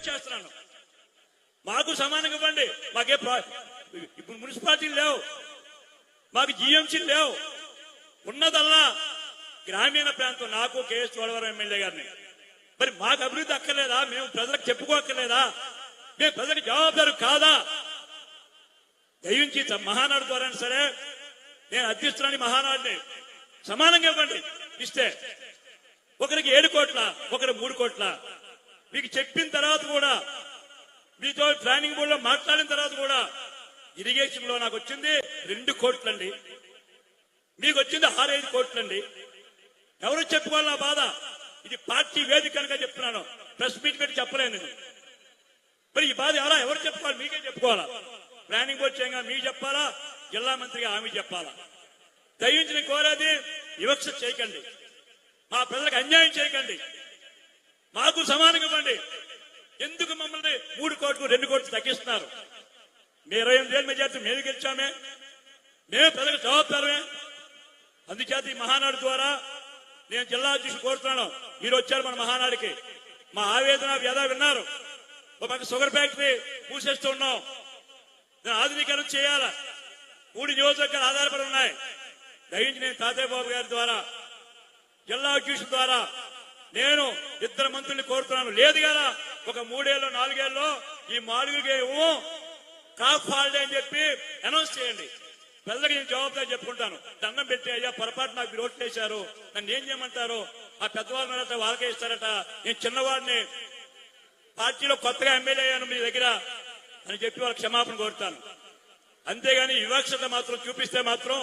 Request చేస్తున్నాను, మాకు సమానంగా ఇవ్వండి. మాకే ఇప్పుడు మున్సిపాలిటీలు లేవు, మాకు జీఎంసీలు లేవు, ఉన్నదల్లా గ్రామీణ ప్రాంతం. నాకు కేఎస్ చోడవరం ఎమ్మెల్యే గారిని, మరి మాకు అభివృద్ధి అక్కర్లేదా? మేము ప్రజలకు చెప్పుకోక్కర్లేదా? మేము ప్రజలకు జవాబుదారు కాదా? దయించి మహానాడు ద్వారా సరే, నేను అధ్యక్షురాని మహానాడుని, సమానంగా ఇవ్వండి. ఇస్తే ఒకరికి 7 కోట్ల, ఒకరికి 3 కోట్ల. మీకు చెప్పిన తర్వాత కూడా, మీతో ప్లానింగ్ బోర్డులో మాట్లాడిన తర్వాత కూడా, ఇరిగేషన్ లో నాకు వచ్చింది 2 కోట్లండి, మీకు వచ్చింది 6-5 కోట్లండి. ఎవరు చెప్పుకోవాలి నా బాధ? ఇది పార్టీ వేదిక కనుక చెప్తున్నాను, ప్రెస్ మీట్ పెట్టి చెప్పలేను నేను. మరి ఈ బాధ ఎవరు చెప్పుకోవాలి? మీకే చెప్పుకోవాలా? ప్లానింగ్ బోర్డు చేయంగా మీకు చెప్పాలా, జిల్లా మంత్రిగా ఆమె చెప్పాలా? దయించి కోరేది, వివక్ష చేయకండి, మా ప్రజలకు అన్యాయం చేయకండి, మాకు సమానంగా ఇవ్వండి. ఎందుకు మమ్మల్ని 3 కోట్లు 2 కోట్లు తగ్గిస్తున్నారు? మీ 28,000 మెజార్టీ మేము గెలిచామే, మేము ప్రజలకు జవాబుదారమే. అందుచేత ఈ మహానాడు ద్వారా నేను జిల్లా అధ్యక్షుడు కోరుతున్నాను, మీరు వచ్చారు మన మహానాడికి, మా ఆవేదన వ్యధ విన్నారు. ఒక పక్క షుగర్ ఫ్యాక్టరీ మూసేస్తూ ఉన్నాం, ఆధునీకరణ చేయాలా. 3 నియోజకవర్గాలు ఆధారపడి ఉన్నాయి. దయించి నేను తాతయ్య బాబు గారి ద్వారా, జిల్లా అధ్యక్షుడు ద్వారా నేను 2 మంత్రుల్ని కోరుతున్నాను. లేదు కదా, ఒక 3 ఏళ్ళు 4 ఏళ్ళలో ఈ 4 క్రాప్ హాలిడే అని చెప్పి అనౌన్స్ చేయండి. ప్రజలకు నేను జవాబుదారి చెప్పుకుంటాను. దండం పెట్టి, అయ్యా పొరపాటు నాకు మీరు ఓట్లు వేశారు, నన్ను ఏం చేయమంటారు? ఆ పెద్దవాళ్ళ వాళ్ళకే ఇస్తారట, నేను చిన్నవాడిని, పార్టీలో కొత్తగా ఎమ్మెల్యే అయ్యాను మీ దగ్గర అని చెప్పి వాళ్ళకి క్షమాపణ కోరుతాను. అంతేగాని వివక్షత మాత్రం చూపిస్తే మాత్రం